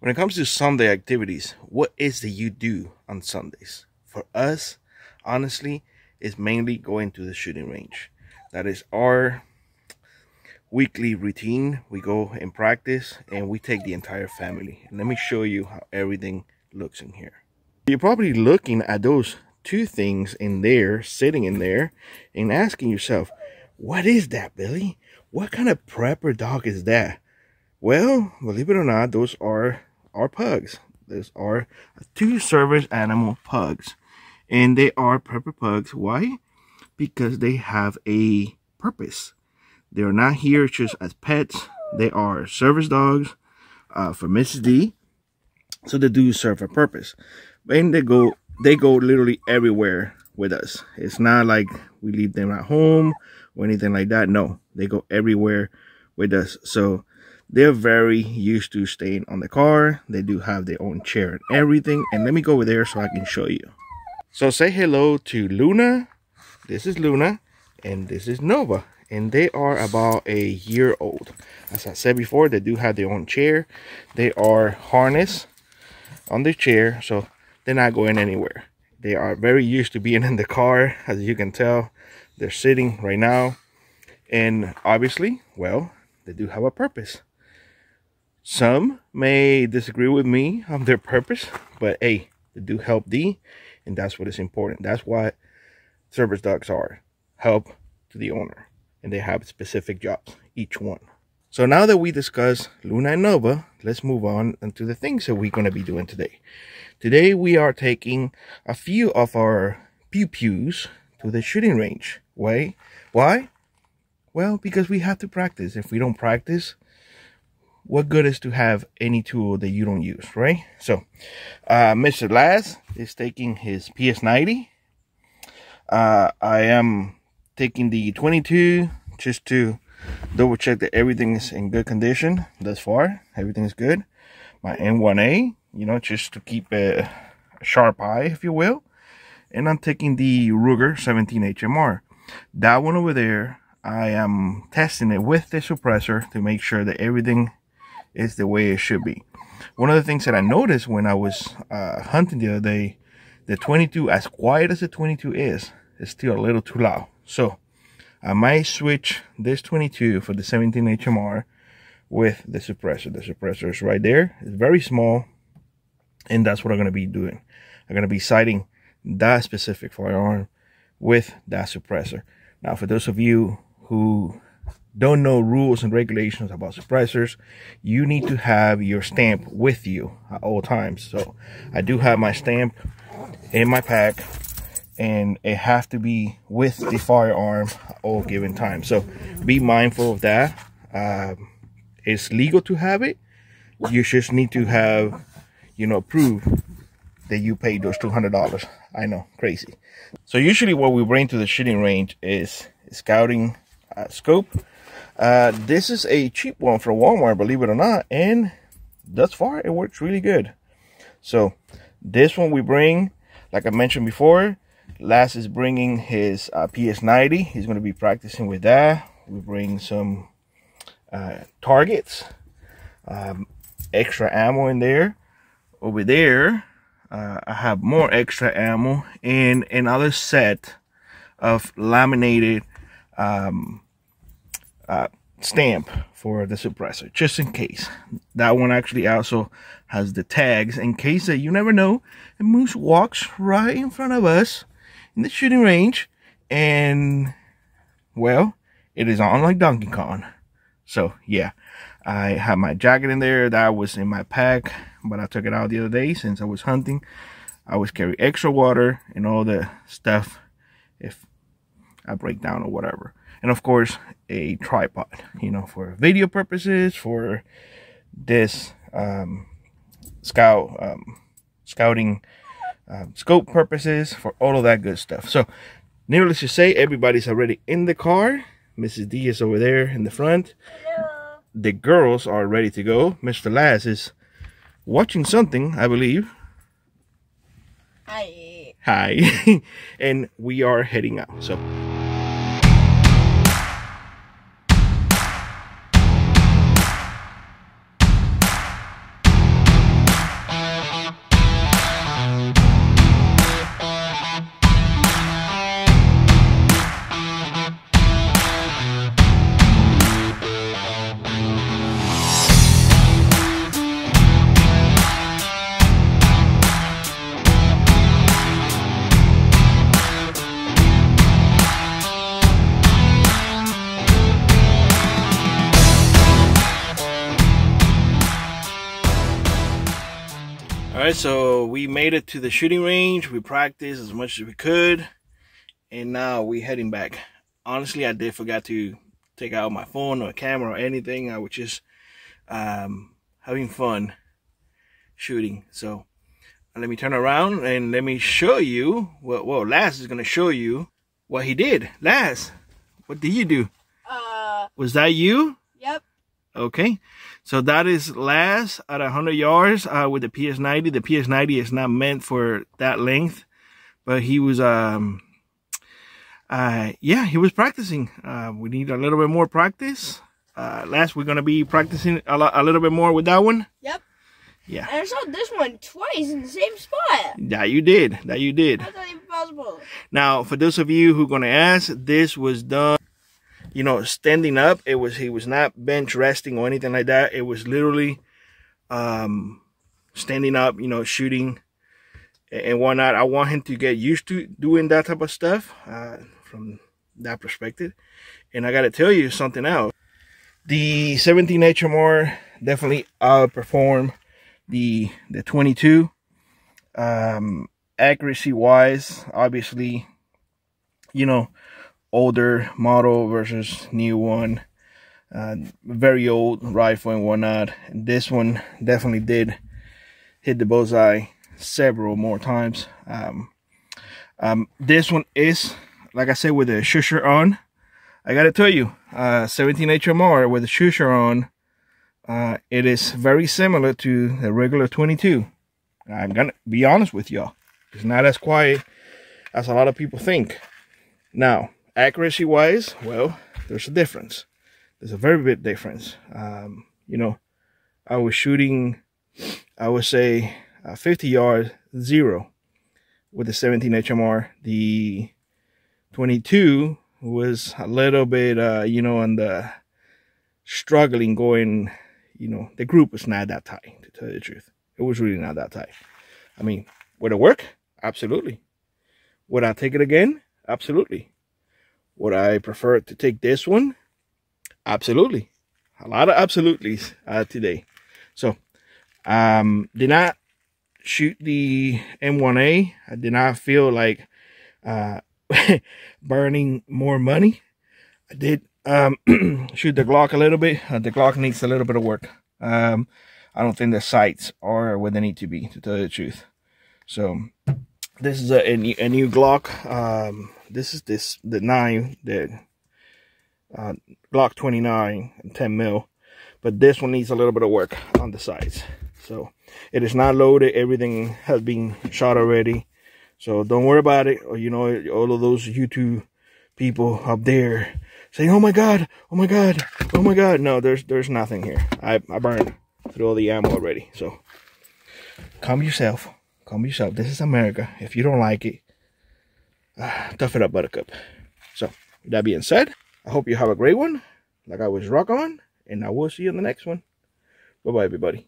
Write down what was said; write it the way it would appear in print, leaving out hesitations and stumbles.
When it comes to Sunday activities, what is that you do on Sundays? For us, honestly, it's mainly going to the shooting range. That is our weekly routine. We go and practice, and we take the entire family. And let me show you how everything looks in here. You're probably looking at those two things in there, sitting in there, and asking yourself, what is that, Billy? What kind of prepper dog is that? Well, believe it or not, those are our pugs. Those are two service animal pugs, and they are prepper pugs. Why? Because they have a purpose. They're not here just as pets. They are service dogs for Mrs. D. So they do serve a purpose. And they go literally everywhere with us. It's not like we leave them at home or anything like that. No, they go everywhere with us. So they're very used to staying on the car. They do have their own chair and everything. And let me go over there so I can show you. So say hello to Luna. This is Luna, and this is Nova. And they are about a year old. As I said before, they do have their own chair. They are harnessed on the chair, so they're not going anywhere. They are very used to being in the car. As you can tell, they're sitting right now. And obviously, well, they do have a purpose. Some may disagree with me on their purpose, but hey, they do help D, and that's what is important. That's what service dogs are. Help to the owner. And they have specific jobs, each one. So now that we discussed Luna and Nova, let's move on into the things that we're going to be doing today. Today we are taking a few of our pew-pews to the shooting range. Why? Well, because we have to practice. If we don't practice, what good is to have any tool that you don't use, right? So Mr. Laz is taking his PS90. I am taking the 22 just to double check that everything is in good condition. Thus far, everything is good. My N1A, just to keep a sharp eye, if you will. And I'm taking the Ruger 17 HMR. That one over there, I am testing it with the suppressor to make sure that everything is the way it should be. One of the things that I noticed when I was hunting the other day, the 22, as quiet as the 22 is still a little too loud. So I might switch this 22 for the 17 HMR with the suppressor. The suppressor is right there. It's very small, and that's what I'm going to be doing. I'm going to be sighting that specific firearm with that suppressor. Now, for those of you who don't know rules and regulations about suppressors, you need to have your stamp with you at all times. So I do have my stamp in my pack, and it has to be with the firearm at all given time. So be mindful of that. It's legal to have it. You just need to have, proof that you paid those $200. I know, crazy. So usually what we bring to the shooting range is a scouting scope. This is a cheap one from Walmart, believe it or not, and thus far it works really good. So this one we bring, like I mentioned before, Laz is bringing his PS90. He's going to be practicing with that. We bring some targets, extra ammo in there. Over there, I have more extra ammo and another set of laminated stamp for the suppressor, just in case. That one actually also has the tags in case that you never know. A moose walks right in front of us in the shooting range, and well, it is on like Donkey Kong. So yeah, I have my jacket in there. That was in my pack, but I took it out the other day since I was hunting. I always carry extra water and all the stuff if I break down or whatever. And of course, a tripod, for video purposes, for this scouting scope purposes, for all of that good stuff. So needless to say, everybody's already in the car. Mrs. D is over there in the front. Hello. The girls are ready to go. Mr. Laz is watching something, I believe. Hi. And we are heading out. So All right, so we made it to the shooting range. We practiced as much as we could, and now we're heading back. Honestly, I did forget to take out my phone or camera or anything. I was just having fun shooting. So let me turn around and let me show you. Well, Laz is gonna show you what he did. Laz, what did you do? Was that you? Yep. Okay, so that is Laz at 100 yards with the PS90. The PS90 is not meant for that length, but he was yeah, he was practicing. We need a little bit more practice. Laz, we're gonna be practicing a little bit more with that one. Yep. Yeah. And I saw this one twice in the same spot. Yeah, you did. That you did. That's not even possible. Now, for those of you who are gonna ask, this was done, you know, standing up. He was not bench resting or anything like that. It was literally standing up, you know, shooting and whatnot. I want him to get used to doing that type of stuff from that perspective. And I gotta tell you something else. The 17 HMR definitely outperformed the 22. Accuracy wise, obviously, you know, older model versus new one, very old rifle and whatnot. And this one definitely did hit the bullseye several more times. This one is, like I said, with the shusher on. I gotta tell you, 17 HMR with the shusher on, it is very similar to the regular 22. I'm gonna be honest with y'all, it's not as quiet as a lot of people think. Now, accuracy wise, well, there's a difference. There's a very big difference. You know, I was shooting, I would say 50 yards, 0 with the 17 HMR. The 22 was a little bit, you know, on the struggling going, you know, the group was not that tight, to tell you the truth. It was really not that tight. I mean, would it work? Absolutely. Would I take it again? Absolutely. Would I prefer to take this one? Absolutely. A lot of absolutelys today. So, did not shoot the M1A. I did not feel like burning more money. I did shoot the Glock a little bit. The Glock needs a little bit of work. I don't think the sights are where they need to be, to tell you the truth. So, this is a new Glock. This is the 9, the Glock 29 and 10 mil, but this one needs a little bit of work on the sides. So it is not loaded. Everything has been shot already. So don't worry about it. Or, you know, all of those YouTube people up there saying, "Oh my God, oh my God, oh my God." No, there's nothing here. I burned through all the ammo already. So calm yourself. Calm yourself. This is America. If you don't like it, tough it up, buttercup. So, with that being said, I hope you have a great one, like I was rock on, and I will see you in the next one. Bye-bye, everybody.